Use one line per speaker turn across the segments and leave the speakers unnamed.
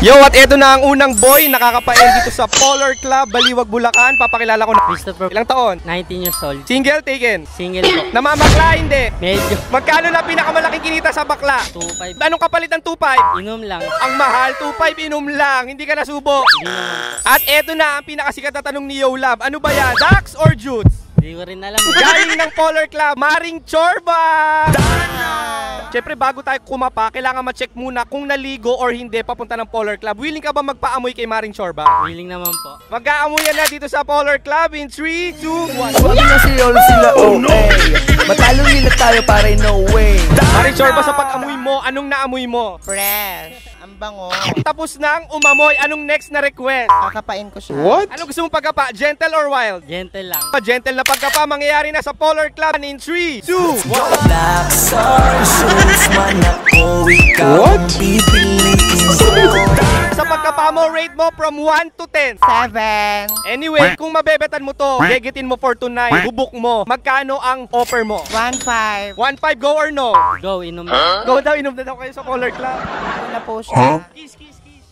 Yo, at eto na ang unang boy nakakapain dito sa Polar Club, Baliwag, Bulacan. Papakilala ko na.
Christopher.
Ilang taon?
19 years old.
Single, taken?
Single po.
Namamakla, hindi?
Medyo.
Magkano na pinakamalaking kinita sa bakla?
2.5.
Anong kapalit ng 2.5?
Inom lang.
Ang mahal, 2.5 inom lang. Hindi ka nasubo.
Hindi naman.
At eto na ang pinakasikat na tanong ni Yo Love. Ano ba yan? Dax or Jutes?
Hindi ko rin alam.
Galing ng Polar Club, Maring Chorba! Siyempre, bago tayo kumapa, kailangan ma-check muna kung naligo or hindi papunta ng Polar Club. Willing ka ba magpaamoy kay Maring Chorba?
Willing naman po.
Mag-aamoyan na dito sa Polar Club in 3, 2, 1.
Sabi na si Yolo sila, oh no! Matalo nila tayo para no way.
Maring Chorba, sa pag-amoy mo, anong naamoy mo?
Fresh. Ang bango.
Tapos nang umamoy, anong next na request?
Kakapain ko siya.
What?
Anong gusto mong pagkapa? Gentle or wild?
Gentle lang.
Gentle na pagkapa, mangyayari na sa Polar Club in 3, 2, 1.
Dax or Jutes, man ako ikaw ang pipiliin ko.
Sa pagkapa mo, rate mo from 1 to 10.
7.
Anyway, kung mabebetan mo to, gegetin mo for tonight, bubuk mo, magkano ang offer mo?
1.5.
1.5, go or no?
Go, inom lang.
Go daw, inom na daw kayo sa Polar Club.
Ano na po siya?
Kiss, kiss, kiss.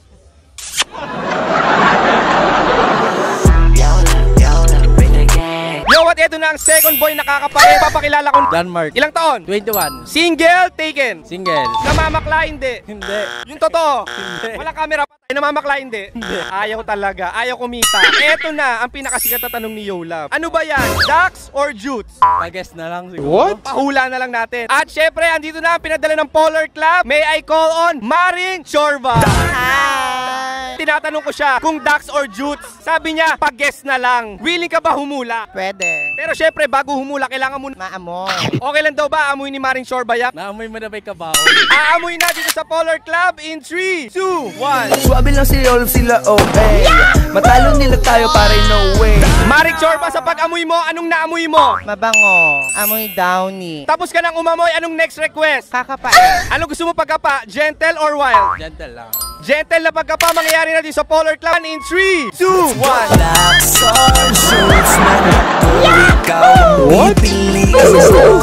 Yo, at eto na ang second boy nakakapain. Papakilala ko.
Denmark.
Ilang taon?
21.
Single, taken.
Single.
Namamakla, hindi.
Hindi.
Yung totoo.
Hindi.
Walang camera pa. Namamakla, hindi.
Hindi.
Ayaw talaga. Ayaw kumita. Eto na ang pinakasikat na tanong ni Yo Love. Ano ba yan? Dax or Jutes?
Pag-guess na lang siguro.
What?
Pahula na lang natin. At syempre, andito na ang pinadala ng Polar Club. May I call on Maring Chorba.
Hi.
Tinatanong ko siya kung Dax or Jutes. Sabi niya, pag-guess na lang. Willing ka ba humula?
Pwede.
Pero syempre, bago humula, kailangan mo.
Maamoy.
Okay lang daw ba amoy ni Maring Chorba yak?
Naamoy mo na ba yung kabaho?
Aamoy na dito sa Polar Club in 3, 2, 1.
Sabi lang si Yolo sila, oh hey. Matalo nila tayo para no way.
Maring Chorba, sa pag-amoy mo, anong naamoy mo?
Mabango. Amoy downy.
Tapos ka nang umamoy, anong next request?
Kakapain.
Anong gusto mo pagkapa? Gentle or wild?
Gentle lang.
Gentle na pagkapa, mangyayari na dito sa Polar Club in 3, 2, 1.
Dax or Jutes, man ako ikaw ang pipiliin ko.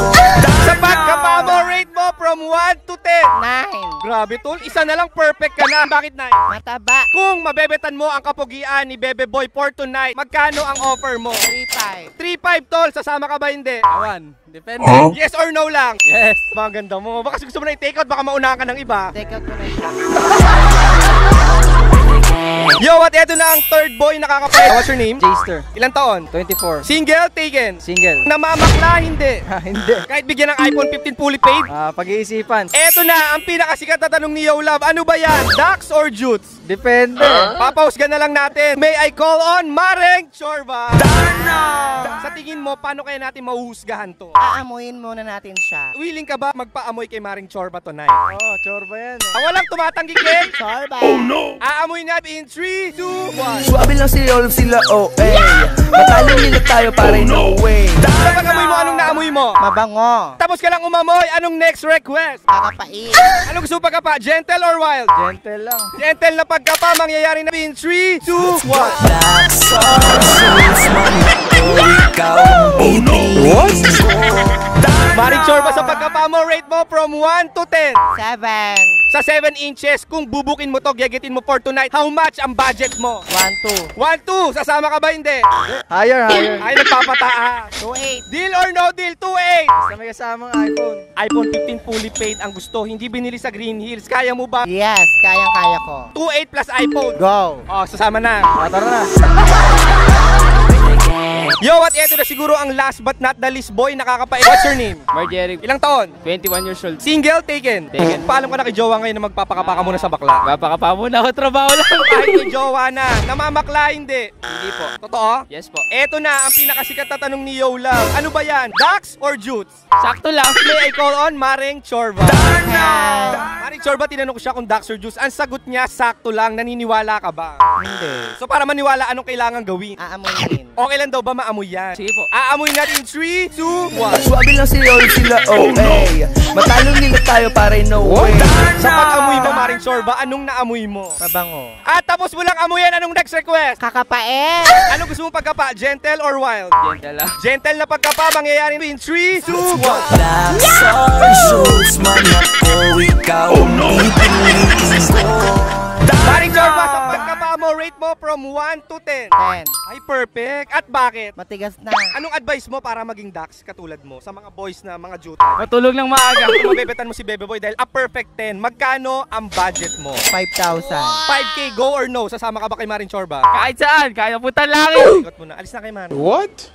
Sa pagkapa mo, rate mo from 1 to 10.
9.
Grabe tol, isa na lang perfect ka na. Bakit na?
Mataba.
Kung mabebetan mo ang kapugian ni Bebe Boy for tonight, magkano ang offer mo?
3.5.
3.5 tol, sasama ka ba hindi?
Awan. Depende.
Yes or no lang?
Yes.
Mga ganda mo. Baka gusto mo na i-take out, baka maunahan ka ng iba.
Take out ko na siya.
Yo, at eto na ang third boy nakakapay. What's your name?
Jester.
Ilang taon?
24.
Single, taken.
Single.
Namamakla, hindi.
Hindi.
Kahit bigyan ng iPhone 15 fully paid.
Pag-iisipan.
Eto na ang pinakasikat na tanong ni Yo Love. Ano ba yan? Dax or Jutes?
Depende.
Papahusgan na lang natin. May I call on Maring Chorba? Sa tingin mo, paano kaya natin mahuhusgahan to?
Aamuyin muna natin siya.
Willing ka ba magpaamoy kay Maring Chorba tonight?
Oo, chorba yan.
Ang walang tumatanggi, Ken.
Sorba.
Aamoy na in 3, 2, 1.
Sabi lang si Yolo sila, oh hey. Matalo nila tayo para no way.
Sa pag-amoy mo, anong naamoy mo?
Mabango.
Tapos ka lang umamoy, anong next request?
Kakapain.
Anong gusto mo pagkapa? Gentle or wild?
Gentle lang.
Gentle na pagkapa, mangyayari na in 3, 2, 1.
Dax or Jutes, man ako ikaw ang pipiliin ko.
Maring Chorba, sa pagkapa mo, rate mo from 1 to 10.
7.
Sa 7 inches, kung bubukin mo to, gegetin mo for tonight, how much ang budget mo?
1.2.
1, 2, sasama ka ba hindi?
Higher.
Ay, nagpapataas.
2.8.
Deal or no deal? 2.8.
Basta may kasamang iPhone.
iPhone 15 fully paid ang gusto, hindi binili sa Green Hills. Kaya mo ba?
Yes, kayang-kaya ko.
2.8 plus iPhone.
Go.
Oh, sasama na.
Tara na.
Yo, at eto na siguro ang last but not the least boy nakakapait. What's your name?
Marjeric.
Ilang taon?
21 years old.
Single, taken?
Taken.
Paalam ka na kay jowa ngayon na magpapakapa ka muna sa bakla.
Papakapa muna ako, trabaho lang.
Kahit may jowa na, namamakla hindi.
Hindi po.
Totoo?
Yes po.
Eto na ang pinakasikat na tanong ni Yo Love. Ano ba yan? Dax or Jutes?
Sakto lang.
May I call on Maring Chorba?
Hi.
Maring Chorba, tinanong ko siya kung Dax or Jutes. Ang sagot niya, sakto lang. Naniniwala ka ba?
Hindi.
So para maniwala, anong kailangan gawin?
Aamuyin.
Okay lang daw ba maamoy yan?
Sige po.
Aamoy natin in 3, 2, 1.
Sabi lang si Yolo sila, oh hey. Matalo nila tayo para no way.
Sa pag-amoy mo, Maring Chorba, anong naamoy mo?
Mabango.
At tapos mo lang amuyan, anong next request?
Kakapain.
Anong gusto mo pagkapa? Gentle or wild?
Gentle lang.
Gentle na pagkapa, mangyayari in 3, 2, 1.
Dax or Jutes, man ako ikaw ang pipiliin ko.
Maring Chorba, from 1 to 10.
10.
Ay, perfect. At bakit?
Matigas na.
Anong advice mo para maging Dax katulad mo sa mga boys na mga juta?
Matulog ng maaga.
Kung mabebetan mo si Bebe Boy dahil a perfect 10, magkano ang budget mo?
5,000.
5K, go or no? Sasama ka ba kay Maring Chorba?
Kahit saan, kaya punta langit.
Ikot mo na. Alis na kay Maring.
What?